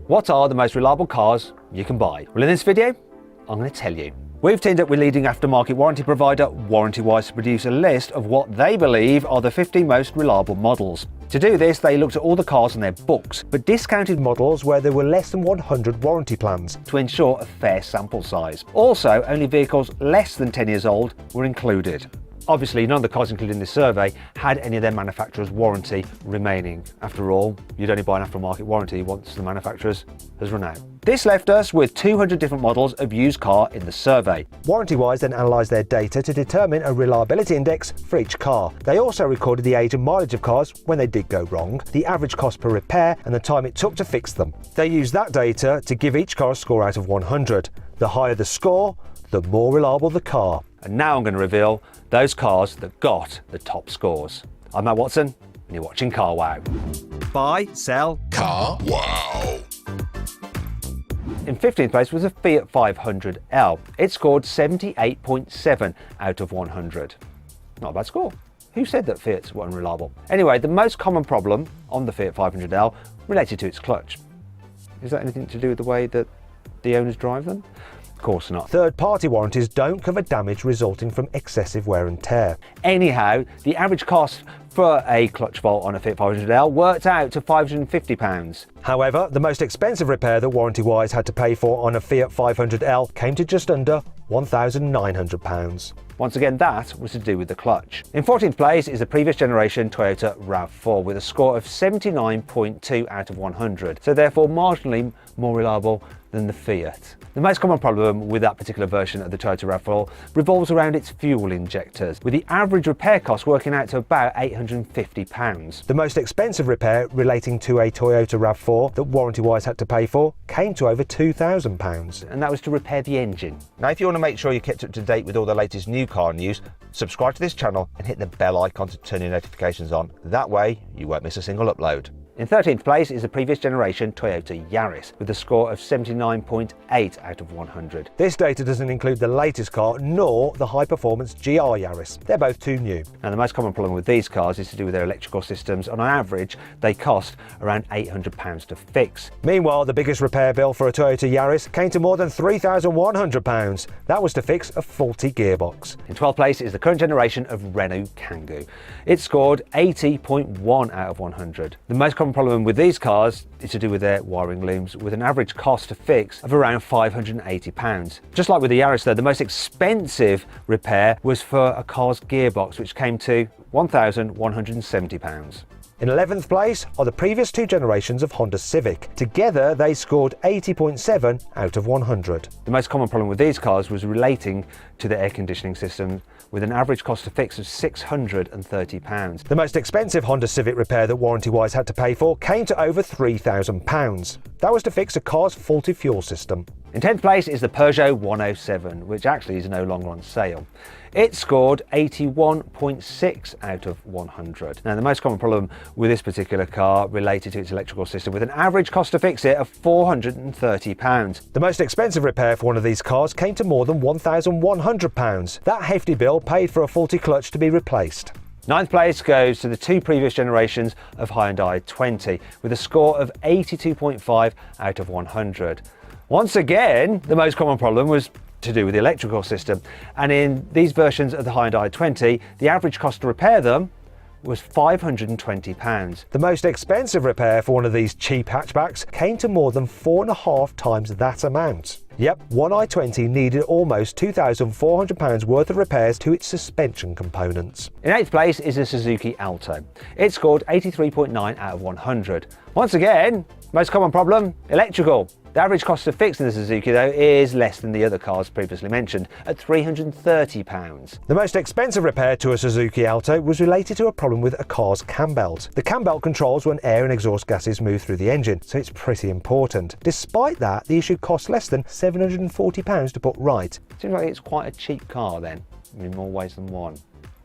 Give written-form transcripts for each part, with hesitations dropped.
What are the most reliable cars you can buy? Well, in this video, I'm going to tell you. We've teamed up with leading aftermarket warranty provider Warranty-Wise to produce a list of what they believe are the 50 most reliable models. To do this, they looked at all the cars in their books, but discounted models where there were less than 100 warranty plans to ensure a fair sample size. Also, only vehicles less than 10 years old were included. Obviously, none of the cars included in this survey had any of their manufacturer's warranty remaining. After all, you'd only buy an aftermarket warranty once the manufacturer's has run out. This left us with 200 different models of used car in the survey. Warranty-Wise then analysed their data to determine a reliability index for each car. They also recorded the age and mileage of cars when they did go wrong, the average cost per repair and the time it took to fix them. They used that data to give each car a score out of 100. The higher the score, the more reliable the car. And now I'm going to reveal those cars that got the top scores. I'm Matt Watson, and you're watching CarWow. Buy, sell, CarWow. In 15th place was a Fiat 500L. It scored 78.7 out of 100. Not a bad score. Who said that Fiats were unreliable? Anyway, the most common problem on the Fiat 500L related to its clutch. Is that anything to do with the way that the owners drive them? Of course not. Third-party warranties don't cover damage resulting from excessive wear and tear. Anyhow, the average cost for a clutch bolt on a Fiat 500L worked out to £550. However, the most expensive repair that Warranty-Wise had to pay for on a Fiat 500L came to just under £1,900. Once again, that was to do with the clutch. In 14th place is the previous generation Toyota RAV4 with a score of 79.2 out of 100, so therefore marginally more reliable than the Fiat. The most common problem with that particular version of the Toyota RAV4 revolves around its fuel injectors, with the average repair cost working out to about £850. The most expensive repair relating to a Toyota RAV4 that Warranty-Wise had to pay for came to over £2,000, and that was to repair the engine. Now, if you want to make sure you're kept up to date with all the latest new car news, subscribe to this channel and hit the bell icon to turn your notifications on. That way, you won't miss a single upload. In 13th place is the previous generation Toyota Yaris with a score of 79.8 out of 100. This data doesn't include the latest car nor the high-performance GR Yaris. They're both too new. Now, the most common problem with these cars is to do with their electrical systems. On average, they cost around £800 to fix. Meanwhile, the biggest repair bill for a Toyota Yaris came to more than £3,100. That was to fix a faulty gearbox. In 12th place is the current generation of Renault Kangoo. It scored 80.1 out of 100. The most common problem with these cars is to do with their wiring looms, with an average cost to fix of around £580. Just like with the Yaris though, the most expensive repair was for a car's gearbox, which came to £1,170. In 11th place are the previous two generations of Honda Civic. Together they scored 80.7 out of 100. The most common problem with these cars was relating to the air conditioning system, with an average cost to fix of £630. The most expensive Honda Civic repair that Warranty-Wise had to pay for came to over £3,000. That was to fix a car's faulty fuel system. In 10th place is the Peugeot 107, which actually is no longer on sale. It scored 81.6 out of 100. Now, the most common problem with this particular car related to its electrical system, with an average cost to fix it of £430. The most expensive repair for one of these cars came to more than £1,100. That hefty bill paid for a faulty clutch to be replaced. 9th place goes to the two previous generations of Hyundai i20 with a score of 82.5 out of 100. Once again, the most common problem was to do with the electrical system, and in these versions of the Hyundai i20, the average cost to repair them was £520. The most expensive repair for one of these cheap hatchbacks came to more than 4.5 times that amount. Yep, one i20 needed almost £2,400 worth of repairs to its suspension components. In 8th place is the Suzuki Alto. It scored 83.9 out of 100. Once again, most common problem, electrical. The average cost of fixing the Suzuki though is less than the other cars previously mentioned at £330. The most expensive repair to a Suzuki Alto was related to a problem with a car's cam belt. The cam belt controls when air and exhaust gases move through the engine, so it's pretty important. Despite that, the issue cost less than £740 to put right. Seems like it's quite a cheap car then, in more ways than one.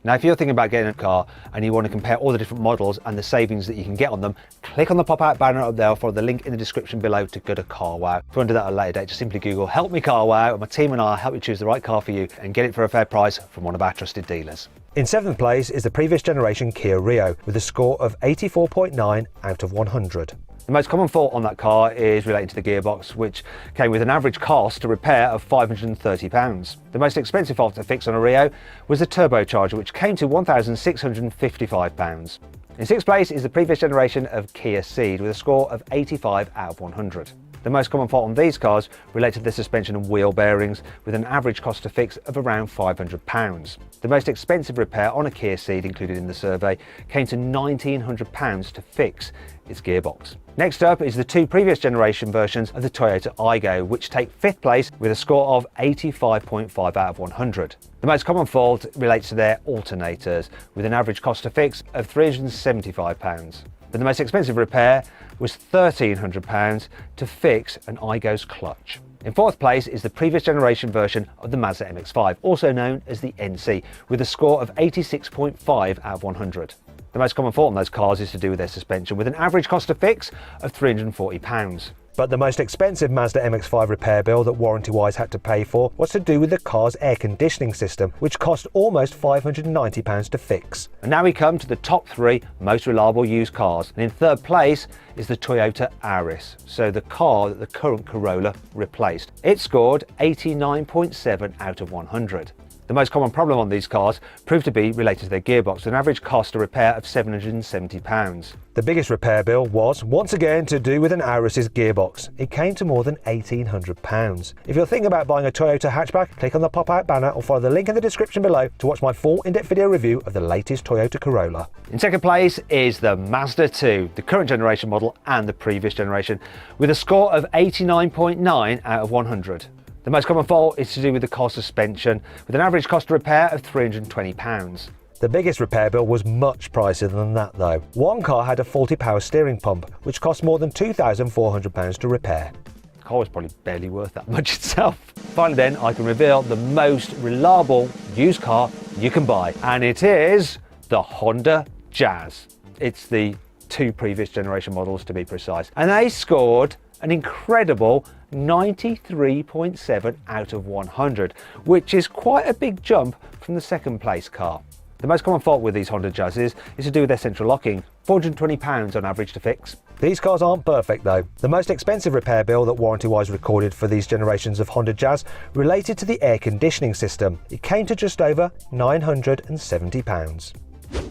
Now, if you're thinking about getting a car and you want to compare all the different models and the savings that you can get on them, click on the pop-out banner up there or follow the link in the description below to go to CarWow. If you want to do that at a later date, just simply Google "Help Me CarWow" and my team and I will help you choose the right car for you and get it for a fair price from one of our trusted dealers. In 7th place is the previous generation Kia Rio with a score of 84.9 out of 100. The most common fault on that car is related to the gearbox, which came with an average cost to repair of £530. The most expensive fault to fix on a Rio was the turbocharger, which came to £1,655. In sixth place is the previous generation of Kia Ceed with a score of 85 out of 100. The most common fault on these cars relate to the suspension and wheel bearings, with an average cost to fix of around £500. The most expensive repair on a Kia Ceed included in the survey came to £1,900 to fix its gearbox. Next up is the two previous generation versions of the Toyota Aygo, which take fifth place with a score of 85.5 out of 100. The most common fault relates to their alternators, with an average cost to fix of £375. But the most expensive repair was £1,300 to fix an Aygo's clutch. In fourth place is the previous generation version of the Mazda MX-5, also known as the NC, with a score of 86.5 out of 100. The most common fault on those cars is to do with their suspension, with an average cost to fix of £340. But the most expensive Mazda MX-5 repair bill that warranty-wise had to pay for was to do with the car's air conditioning system, which cost almost £590 to fix. And now we come to the top three most reliable used cars. And in third place is the Toyota Auris, so the car that the current Corolla replaced. It scored 89.7 out of 100. The most common problem on these cars proved to be related to their gearbox, with an average cost to repair of £770. The biggest repair bill was, once again, to do with an Auris's gearbox. It came to more than £1,800. If you're thinking about buying a Toyota hatchback, click on the pop-out banner or follow the link in the description below to watch my full in-depth video review of the latest Toyota Corolla. In second place is the Mazda 2, the current generation model and the previous generation, with a score of 89.9 out of 100. The most common fault is to do with the car suspension, with an average cost to repair of £320. The biggest repair bill was much pricier than that though. One car had a faulty power steering pump, which cost more than £2,400 to repair. The car was probably barely worth that much itself. Finally then, I can reveal the most reliable used car you can buy, and it is the Honda Jazz. It's the two previous generation models to be precise, and they scored an incredible 93.7 out of 100, which is quite a big jump from the second place car. The most common fault with these Honda Jazzes is to do with their central locking, £420 on average to fix. These cars aren't perfect though. The most expensive repair bill that warranty-wise recorded for these generations of Honda Jazz related to the air conditioning system. It came to just over £970.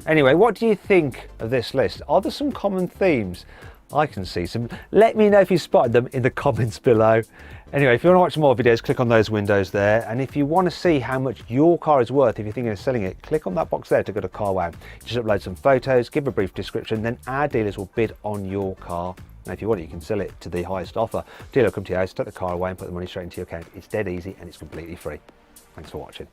Anyway, what do you think of this list? Are there some common themes? I can see some. Let me know if you spotted them in the comments below. Anyway, if you want to watch more videos, click on those windows there. And if you want to see how much your car is worth, if you're thinking of selling it, click on that box there to go to carwow. Just upload some photos, give a brief description, then our dealers will bid on your car. And if you want it, you can sell it to the highest offer. Dealer will come to your house, take the car away and put the money straight into your account. It's dead easy and it's completely free. Thanks for watching.